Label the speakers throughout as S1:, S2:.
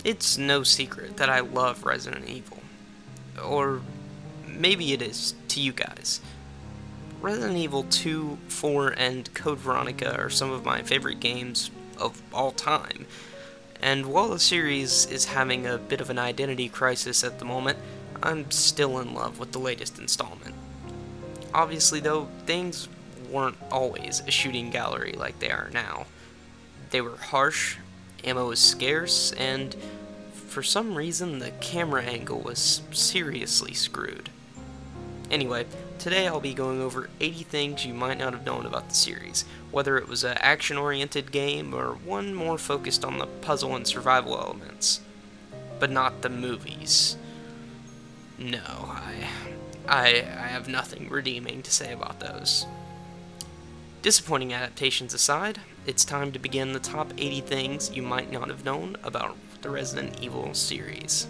S1: It's no secret that I love Resident Evil. Or maybe it is to you guys. Resident Evil 2, 4, and Code Veronica are some of my favorite games of all time. And while the series is having a bit of an identity crisis at the moment, I'm still in love with the latest installment. Obviously though, things weren't always a shooting gallery like they are now. They were harsh, ammo was scarce, and for some reason the camera angle was seriously screwed. Anyway, today I'll be going over 80 things you might not have known about the series, whether it was an action-oriented game or one more focused on the puzzle and survival elements. But not the movies. No, I have nothing redeeming to say about those. Disappointing adaptations aside, it's time to begin the top 80 things you might not have known about the Resident Evil series.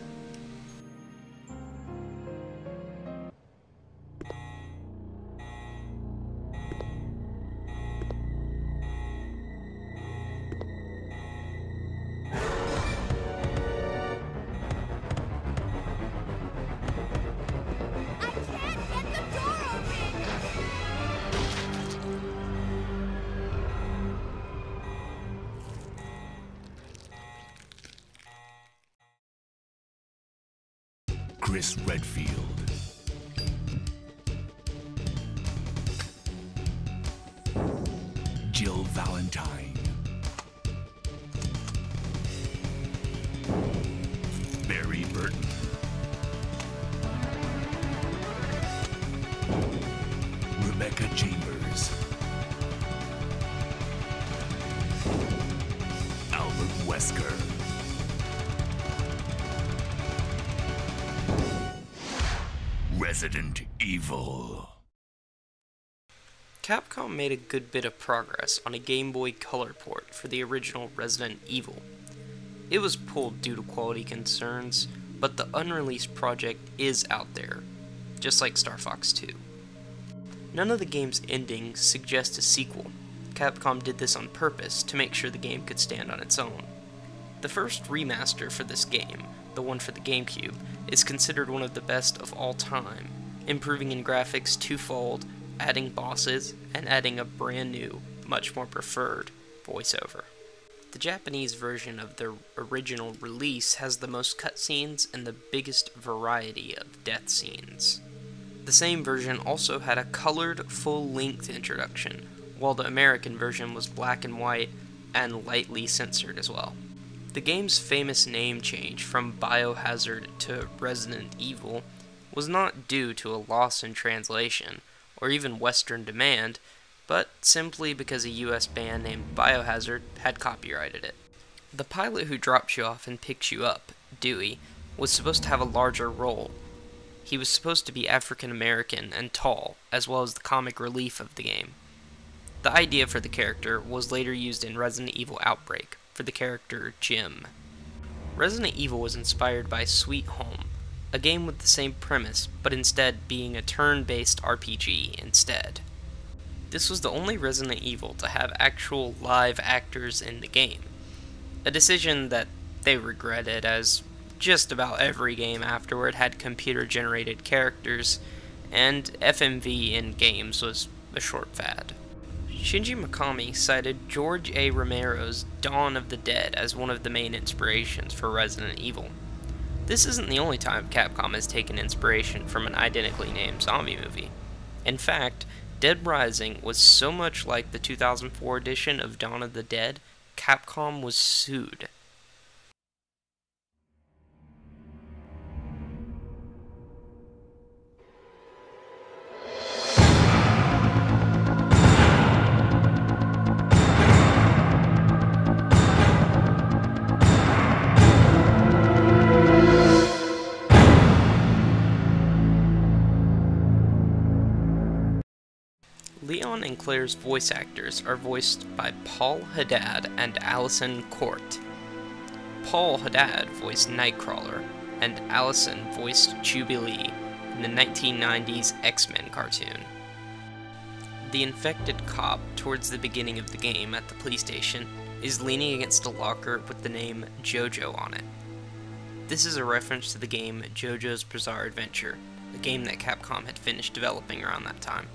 S2: Redfield, Jill Valentine, Barry Burton, Rebecca Chambers, Albert Wesker, Resident Evil.
S1: Capcom made a good bit of progress on a Game Boy Color port for the original Resident Evil. It was pulled due to quality concerns, but the unreleased project is out there, just like Star Fox 2. None of the game's endings suggest a sequel. Capcom did this on purpose to make sure the game could stand on its own. The first remaster for this game, the one for the GameCube, is considered one of the best of all time, improving in graphics twofold, adding bosses, and adding a brand new, much more preferred, voiceover. The Japanese version of the original release has the most cutscenes and the biggest variety of death scenes. The same version also had a colored, full-length introduction, while the American version was black and white and lightly censored as well. The game's famous name change from Biohazard to Resident Evil was not due to a loss in translation, or even Western demand, but simply because a US band named Biohazard had copyrighted it. The pilot who drops you off and picks you up, Dewey, was supposed to have a larger role. He was supposed to be African American and tall, as well as the comic relief of the game. The idea for the character was later used in Resident Evil Outbreak, for the character Jim. Resident Evil was inspired by Sweet Home, a game with the same premise, but instead being a turn-based RPG instead. This was the only Resident Evil to have actual live actors in the game, a decision that they regretted, as just about every game afterward had computer-generated characters, and FMV in games was a short fad. Shinji Mikami cited George A. Romero's Dawn of the Dead as one of the main inspirations for Resident Evil. This isn't the only time Capcom has taken inspiration from an identically named zombie movie. In fact, Dead Rising was so much like the 2004 edition of Dawn of the Dead, Capcom was sued. Leon and Claire's voice actors are voiced by Paul Haddad and Allison Court. Paul Haddad voiced Nightcrawler, and Allison voiced Jubilee in the 1990s X-Men cartoon. The infected cop towards the beginning of the game at the police station is leaning against a locker with the name JoJo on it. This is a reference to the game JoJo's Bizarre Adventure, a game that Capcom had finished developing around that time.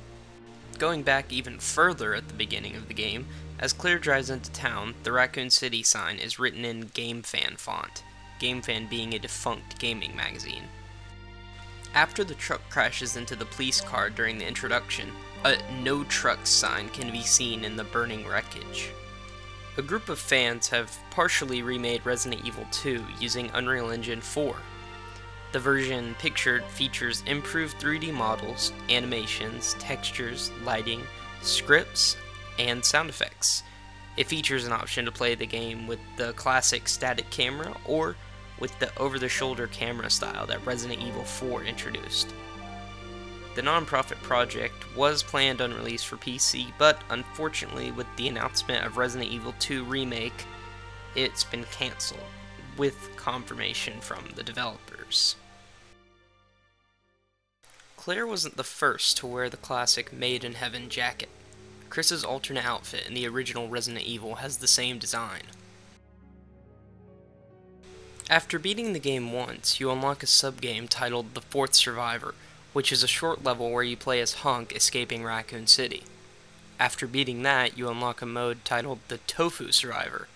S1: Going back even further at the beginning of the game, as Claire drives into town, the Raccoon City sign is written in GameFan font, GameFan being a defunct gaming magazine. After the truck crashes into the police car during the introduction, a "No Trucks" sign can be seen in the burning wreckage. A group of fans have partially remade Resident Evil 2 using Unreal Engine 4. The version pictured features improved 3D models, animations, textures, lighting, scripts, and sound effects. It features an option to play the game with the classic static camera or with the over-the-shoulder camera style that Resident Evil 4 introduced. The non-profit project was planned on release for PC, but unfortunately with the announcement of Resident Evil 2 Remake, it's been cancelled, with confirmation from the developers. Claire wasn't the first to wear the classic Made in Heaven jacket. Chris's alternate outfit in the original Resident Evil has the same design. After beating the game once, you unlock a sub-game titled The Fourth Survivor, which is a short level where you play as Hunk escaping Raccoon City. After beating that, you unlock a mode titled The Tofu Survivor,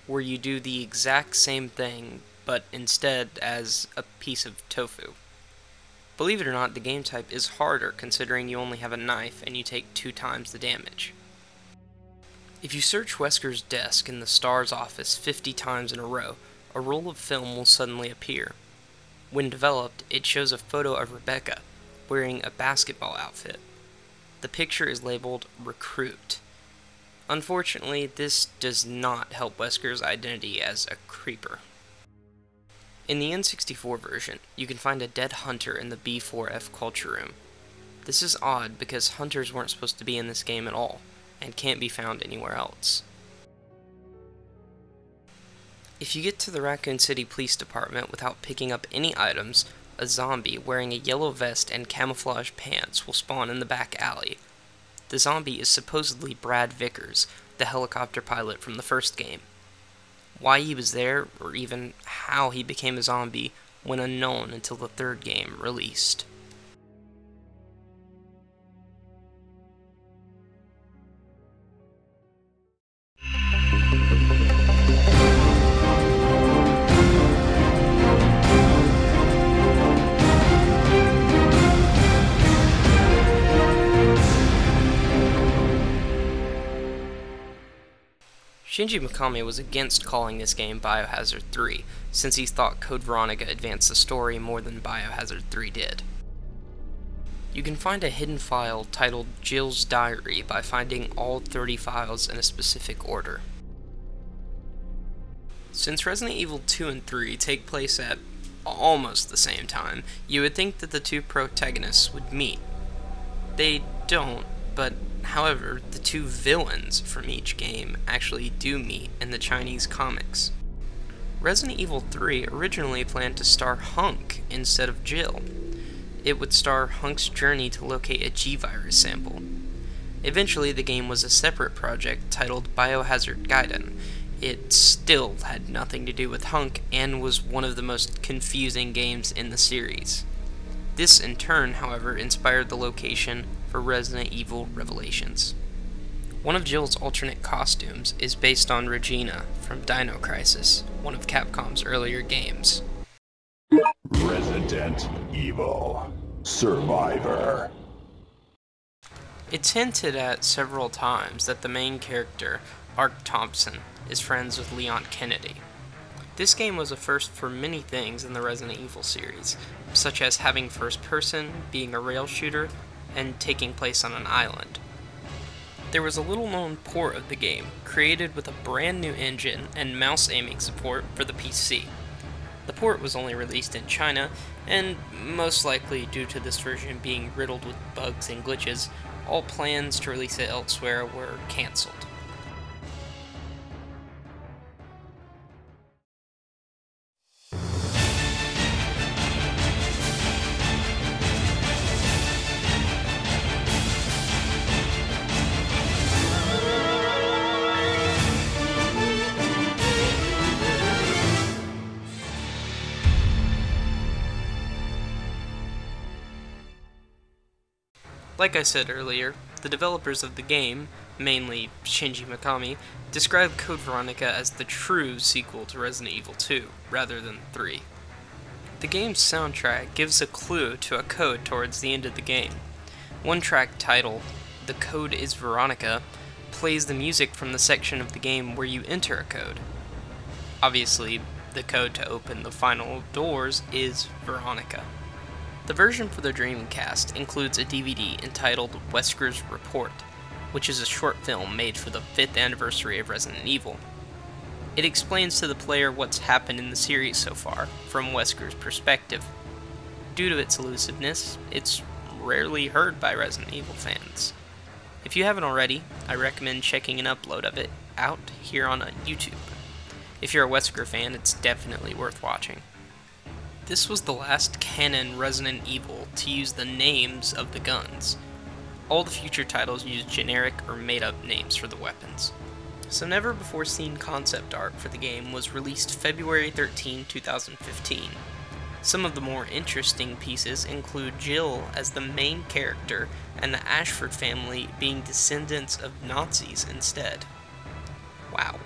S1: where you do the exact same thing, but instead as a piece of tofu. Believe it or not, the game type is harder considering you only have a knife and you take 2 times the damage. If you search Wesker's desk in the STARS office 50 times in a row, a roll of film will suddenly appear. When developed, it shows a photo of Rebecca, wearing a basketball outfit. The picture is labeled Recruit. Unfortunately, this does not help Wesker's identity as a creeper. In the N64 version, you can find a dead hunter in the B4F culture room. This is odd because hunters weren't supposed to be in this game at all, and can't be found anywhere else. If you get to the Raccoon City Police Department without picking up any items, a zombie wearing a yellow vest and camouflage pants will spawn in the back alley. The zombie is supposedly Brad Vickers, the helicopter pilot from the first game. Why he was there, or even how he became a zombie, went unknown until the third game released. Shinji Mikami was against calling this game Biohazard 3, since he thought Code Veronica advanced the story more than Biohazard 3 did. You can find a hidden file titled Jill's Diary by finding all 30 files in a specific order. Since Resident Evil 2 and 3 take place at almost the same time, you would think that the two protagonists would meet. They don't, but however, the two villains from each game actually do meet in the Chinese comics. Resident Evil 3 originally planned to star Hunk instead of Jill. It would star Hunk's journey to locate a G-Virus sample. Eventually, the game was a separate project titled Biohazard Gaiden. It still had nothing to do with Hunk and was one of the most confusing games in the series. This, in turn, however, inspired the location for Resident Evil Revelations. One of Jill's alternate costumes is based on Regina from Dino Crisis, one of Capcom's earlier games.
S2: Resident Evil Survivor.
S1: It's hinted at several times that the main character, Ark Thompson, is friends with Leon Kennedy. This game was a first for many things in the Resident Evil series, such as having first person, being a rail shooter, and taking place on an island. There was a little known port of the game, created with a brand new engine and mouse aiming support for the PC. The port was only released in China, and most likely due to this version being riddled with bugs and glitches, all plans to release it elsewhere were cancelled. Like I said earlier, the developers of the game, mainly Shinji Mikami, describe Code Veronica as the true sequel to Resident Evil 2, rather than 3. The game's soundtrack gives a clue to a code towards the end of the game. One track titled, "The Code is Veronica," plays the music from the section of the game where you enter a code. Obviously, the code to open the final doors is Veronica. The version for the Dreamcast includes a DVD entitled Wesker's Report, which is a short film made for the 5th anniversary of Resident Evil. It explains to the player what's happened in the series so far, from Wesker's perspective. Due to its elusiveness, it's rarely heard by Resident Evil fans. If you haven't already, I recommend checking an upload of it out here on YouTube. If you're a Wesker fan, it's definitely worth watching. This was the last canon Resident Evil to use the names of the guns. All the future titles use generic or made-up names for the weapons. Some never-before-seen concept art for the game was released February 13, 2015. Some of the more interesting pieces include Jill as the main character and the Ashford family being descendants of Nazis instead. Wow.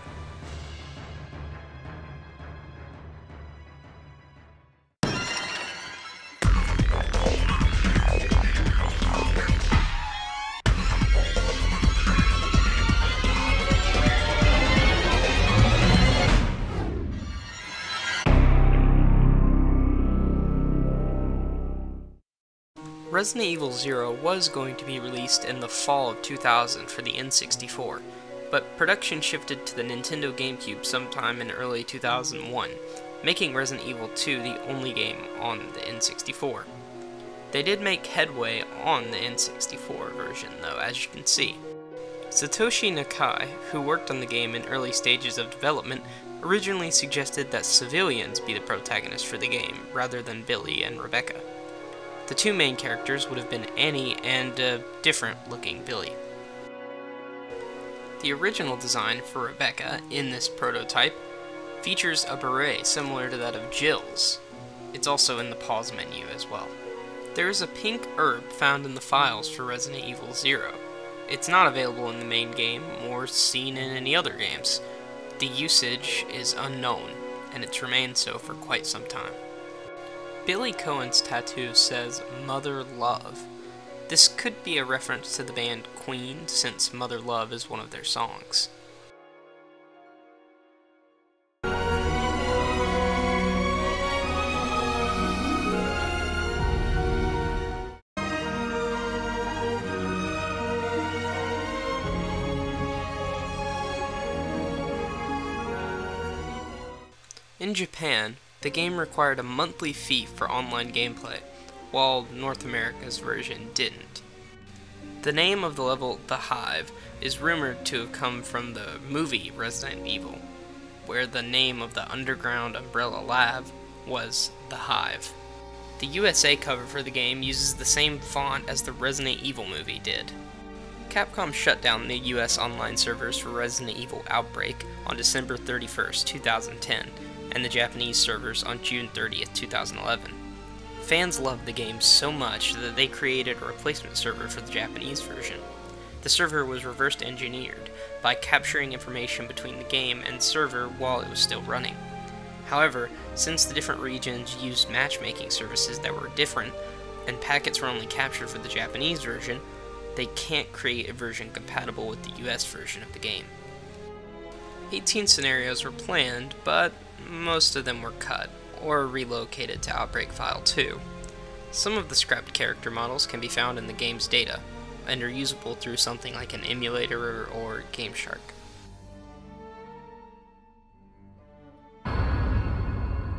S1: Resident Evil 0 was going to be released in the fall of 2000 for the N64, but production shifted to the Nintendo GameCube sometime in early 2001, making Resident Evil 2 the only game on the N64. They did make headway on the N64 version though, as you can see. Satoshi Nakai, who worked on the game in early stages of development, originally suggested that civilians be the protagonists for the game, rather than Billy and Rebecca. The two main characters would have been Annie and a different-looking Billy. The original design for Rebecca in this prototype features a beret similar to that of Jill's. It's also in the pause menu as well. There is a pink herb found in the files for Resident Evil 0. It's not available in the main game or seen in any other games. The usage is unknown, and it's remained so for quite some time. Billy Cohen's tattoo says Mother Love. This could be a reference to the band Queen, since Mother Love is one of their songs. In Japan, the game required a monthly fee for online gameplay, while North America's version didn't. The name of the level, The Hive, is rumored to have come from the movie Resident Evil, where the name of the underground umbrella lab was The Hive. The USA cover for the game uses the same font as the Resident Evil movie did. Capcom shut down the US online servers for Resident Evil Outbreak on December 31st, 2010, and the Japanese servers on June 30th, 2011. Fans loved the game so much that they created a replacement server for the Japanese version. The server was reverse engineered by capturing information between the game and server while it was still running. However, since the different regions used matchmaking services that were different, and packets were only captured for the Japanese version, they can't create a version compatible with the US version of the game. 18 scenarios were planned, but most of them were cut, or relocated to Outbreak File 2. Some of the scrapped character models can be found in the game's data, and are usable through something like an emulator or GameShark.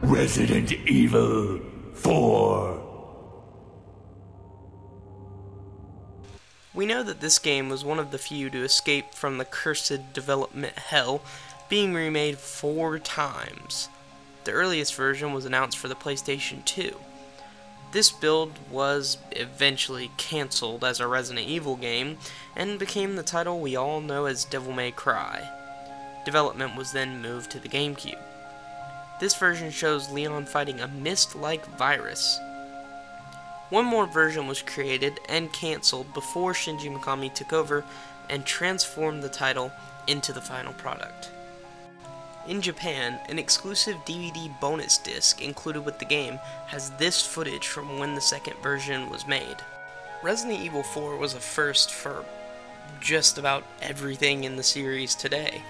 S2: Resident Evil 4.
S1: We know that this game was one of the few to escape from the cursed development hell, being remade 4 times. The earliest version was announced for the PlayStation 2. This build was eventually cancelled as a Resident Evil game, and became the title we all know as Devil May Cry. Development was then moved to the GameCube. This version shows Leon fighting a mist-like virus. One more version was created and cancelled before Shinji Mikami took over and transformed the title into the final product. In Japan, an exclusive DVD bonus disc included with the game has this footage from when the second version was made. Resident Evil 4 was a first for just about everything in the series today,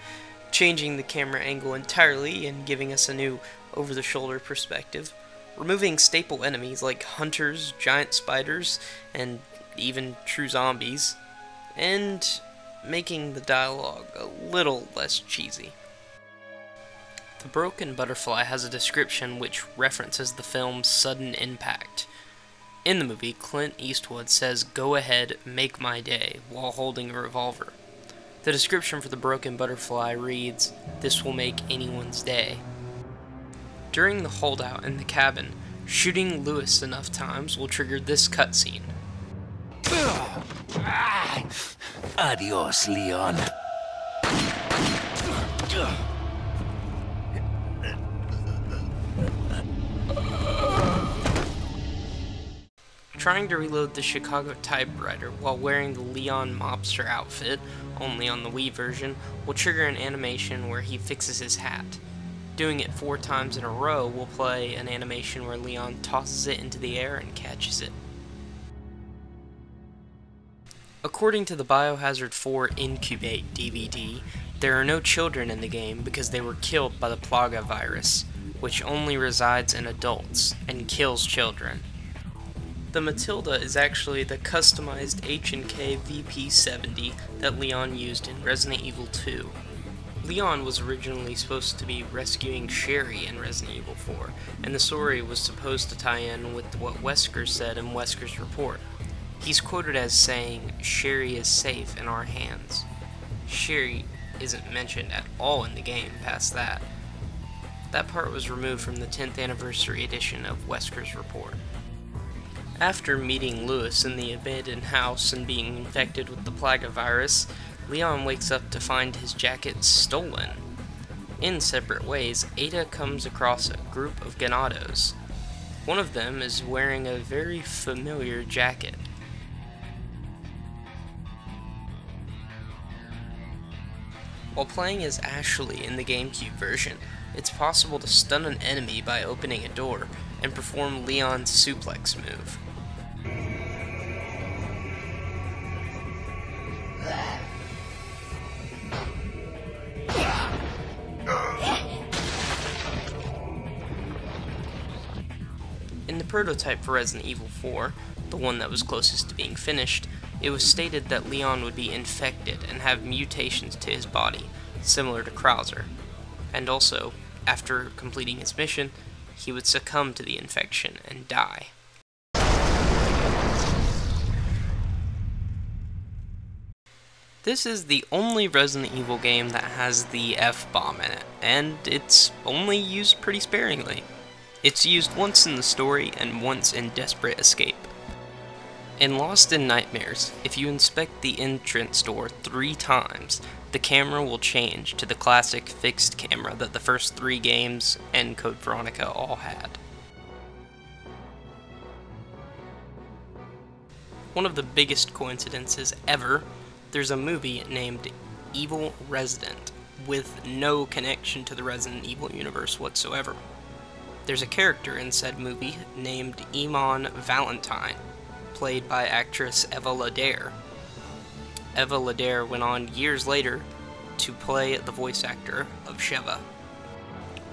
S1: changing the camera angle entirely and giving us a new over-the-shoulder perspective, removing staple enemies like hunters, giant spiders, and even true zombies, and making the dialogue a little less cheesy. The Broken Butterfly has a description which references the film's sudden impact. In the movie, Clint Eastwood says, "Go ahead, make my day," while holding a revolver. The description for the Broken Butterfly reads, "This will make anyone's day." During the holdout in the cabin, shooting Lewis enough times will trigger this cutscene.
S3: Adios, Leon.
S1: Trying to reload the Chicago Typewriter while wearing the Leon mobster outfit, only on the Wii version, will trigger an animation where he fixes his hat. Doing it 4 times in a row will play an animation where Leon tosses it into the air and catches it. According to the Biohazard 4 Incubate DVD, there are no children in the game because they were killed by the Plaga virus, which only resides in adults and kills children. The Matilda is actually the customized H&K VP-70 that Leon used in Resident Evil 2. Leon was originally supposed to be rescuing Sherry in Resident Evil 4, and the story was supposed to tie in with what Wesker said in Wesker's report. He's quoted as saying, "Sherry is safe in our hands." Sherry isn't mentioned at all in the game past that. That part was removed from the 10th anniversary edition of Wesker's report. After meeting Lewis in the abandoned house and being infected with the Plaga virus, Leon wakes up to find his jacket stolen. In separate ways, Ada comes across a group of Ganados. One of them is wearing a very familiar jacket. While playing as Ashley in the GameCube version, it's possible to stun an enemy by opening a door and perform Leon's suplex move. In the prototype for Resident Evil 4, the one that was closest to being finished, it was stated that Leon would be infected and have mutations to his body, similar to Krauser. And also, after completing his mission, he would succumb to the infection and die. This is the only Resident Evil game that has the F-bomb in it, and it's only used pretty sparingly. It's used once in the story and once in Desperate Escape. In Lost in Nightmares, if you inspect the entrance door 3 times, the camera will change to the classic fixed camera that the first 3 games and Code Veronica all had. One of the biggest coincidences ever, there's a movie named Evil Resident with no connection to the Resident Evil universe whatsoever. There's a character in said movie named Iman Valentine, played by actress Eva Ladere. Eva Ladere went on years later to play the voice actor of Sheva.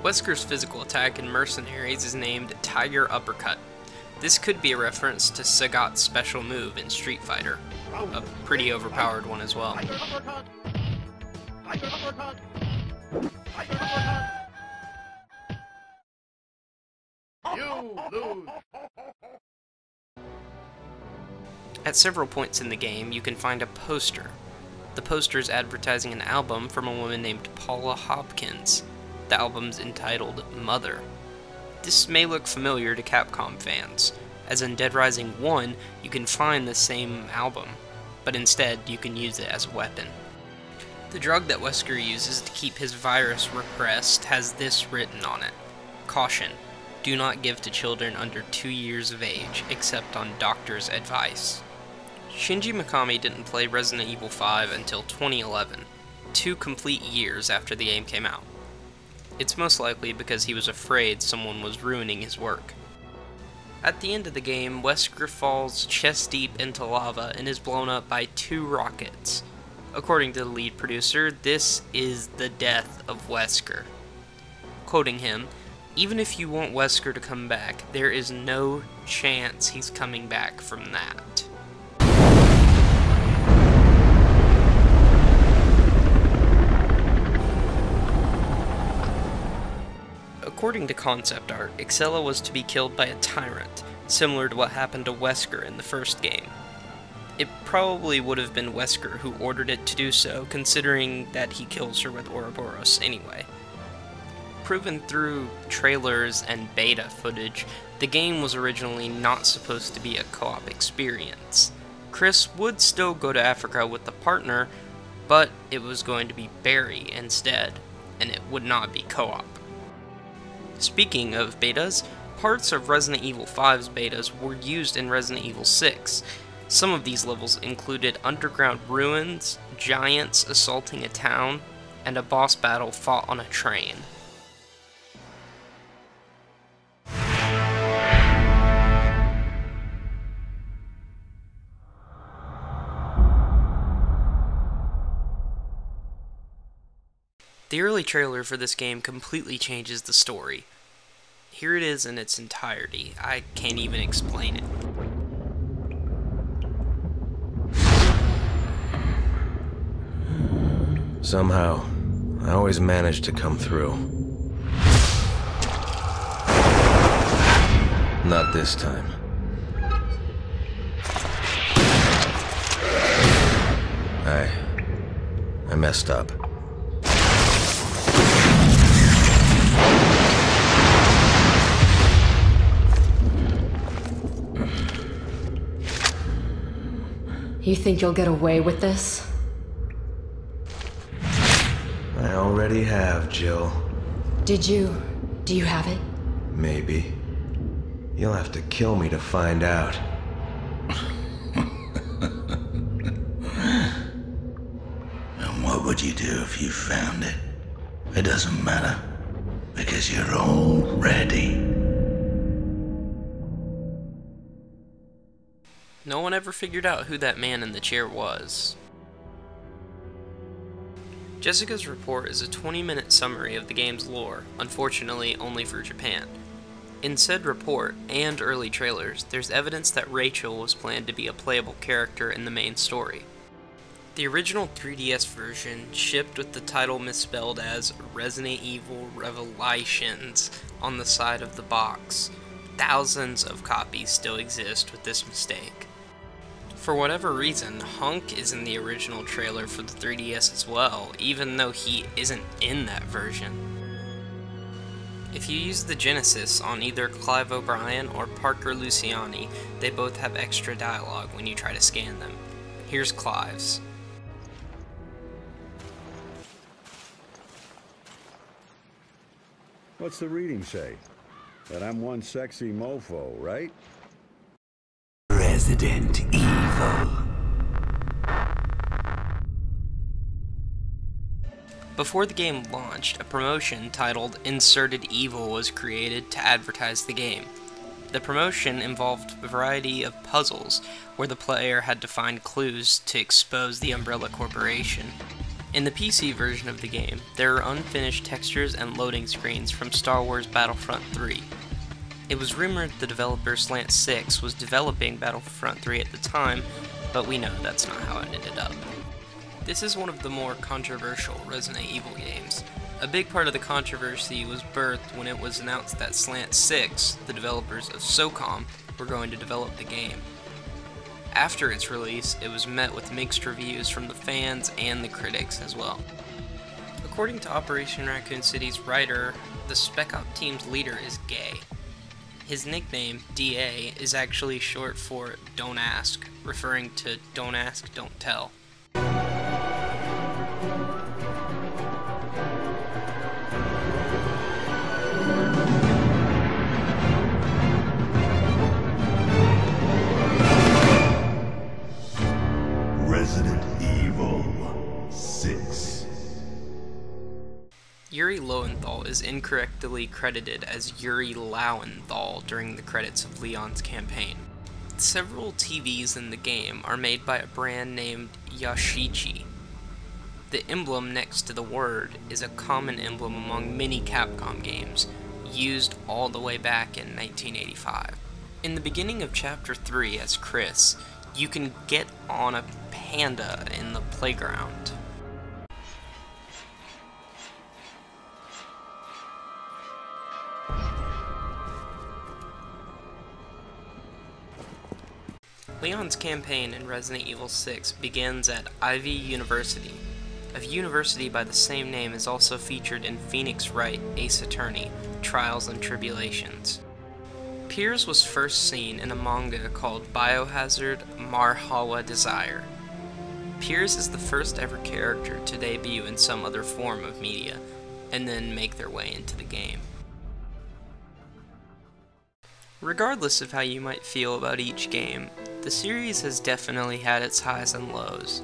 S1: Wesker's physical attack in Mercenaries is named Tiger Uppercut. This could be a reference to Sagat's special move in Street Fighter, a pretty overpowered one as well.
S4: You lose.
S1: At several points in the game, you can find a poster. The poster is advertising an album from a woman named Paula Hopkins. The album's entitled Mother. This may look familiar to Capcom fans, as in Dead Rising 1, you can find the same album, but instead you can use it as a weapon. The drug that Wesker uses to keep his virus repressed has this written on it: "Caution. do not give to children under 2 years of age, except on doctor's advice. Shinji Mikami didn't play Resident Evil 5 until 2011, 2 complete years after the game came out. It's most likely because he was afraid someone was ruining his work. At the end of the game, Wesker falls chest deep into lava and is blown up by 2 rockets. According to the lead producer, this is the death of Wesker. Quoting him, "Even if you want Wesker to come back, there is no chance he's coming back from that." According to concept art, Excella was to be killed by a tyrant, similar to what happened to Wesker in the first game. It probably would have been Wesker who ordered it to do so, considering that he kills her with Ouroboros anyway. Proven through trailers and beta footage, the game was originally not supposed to be a co-op experience. Chris would still go to Africa with the partner, but it was going to be Barry instead, and it would not be co-op. Speaking of betas, parts of Resident Evil 5's betas were used in Resident Evil 6. Some of these levels included underground ruins, giants assaulting a town, and a boss battle fought on a train. The early trailer for this game completely changes the story. Here it is in its entirety. I can't even explain it.
S3: Somehow, I always manage to come through. Not this time. I messed up.
S4: You think you'll get away with this?
S3: I already have, Jill.
S4: Do you have it?
S3: Maybe. You'll have to kill me to find out.
S2: And what would you do if you found it? It doesn't matter, because you're already.
S1: No one ever figured out who that man in the chair was. Jessica's report is a 20-minute summary of the game's lore, unfortunately only for Japan. In said report, and early trailers, there's evidence that Rachel was planned to be a playable character in the main story. The original 3DS version shipped with the title misspelled as Resident Evil Revelations on the side of the box. Thousands of copies still exist with this mistake. For whatever reason, Hunk is in the original trailer for the 3DS as well, even though he isn't in that version. If you use the Genesis on either Clive O'Brien or Parker Luciani, they both have extra dialogue when you try to scan them. Here's Clive's.
S5: What's the reading say? That I'm one sexy mofo, right?
S2: Resident Evil.
S1: Before the game launched, a promotion titled Inserted Evil was created to advertise the game. The promotion involved a variety of puzzles, where the player had to find clues to expose the Umbrella Corporation. In the PC version of the game, there are unfinished textures and loading screens from Star Wars Battlefront 3. It was rumored the developer Slant 6 was developing Battlefront 3 at the time, but we know that's not how it ended up. This is one of the more controversial Resident Evil games. A big part of the controversy was birthed when it was announced that Slant 6, the developers of SOCOM, were going to develop the game. After its release, it was met with mixed reviews from the fans and the critics as well. According to Operation Raccoon City's writer, the Spec Op team's leader is gay. His nickname, DA, is actually short for Don't Ask, referring to Don't Ask, Don't Tell. is incorrectly credited as Yuri Lowenthal during the credits of Leon's campaign. Several TVs in the game are made by a brand named Yashichi. The emblem next to the word is a common emblem among many Capcom games, used all the way back in 1985. In the beginning of Chapter 3 as Chris, you can get on a panda in the playground. Leon's campaign in Resident Evil 6 begins at Ivy University. A university by the same name is also featured in Phoenix Wright, Ace Attorney, Trials and Tribulations. Piers was first seen in a manga called Biohazard Marhawa Desire. Piers is the first ever character to debut in some other form of media, and then make their way into the game. Regardless of how you might feel about each game, the series has definitely had its highs and lows.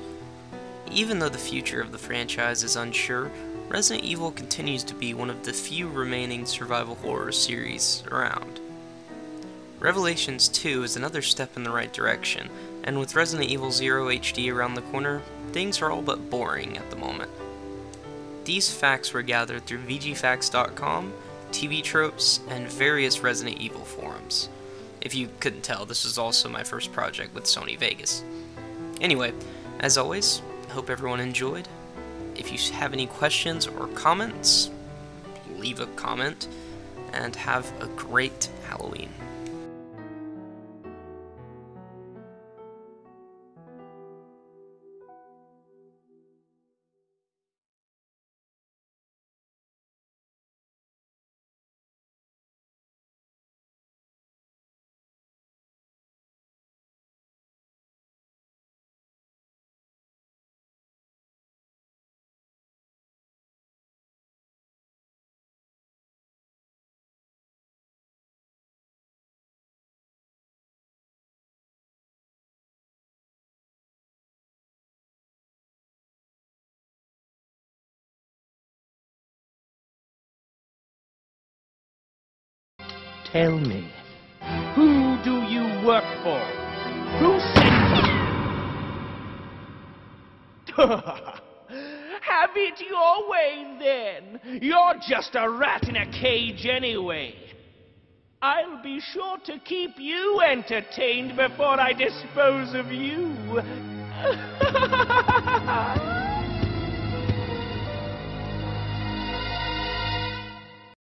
S1: Even though the future of the franchise is unsure, Resident Evil continues to be one of the few remaining survival horror series around. Revelations 2 is another step in the right direction, and with Resident Evil 0 HD around the corner, things are all but boring at the moment. These facts were gathered through VGFacts.com, TV Tropes, and various Resident Evil forums. If you couldn't tell, this was also my first project with Sony Vegas. Anyway, as always, I hope everyone enjoyed. If you have any questions or comments, leave a comment, and have a great Halloween.
S6: Tell me, who do you work for? Who sent you? Have it your way, then. You're just a rat in a cage anyway. I'll be sure to keep you entertained before I dispose of you.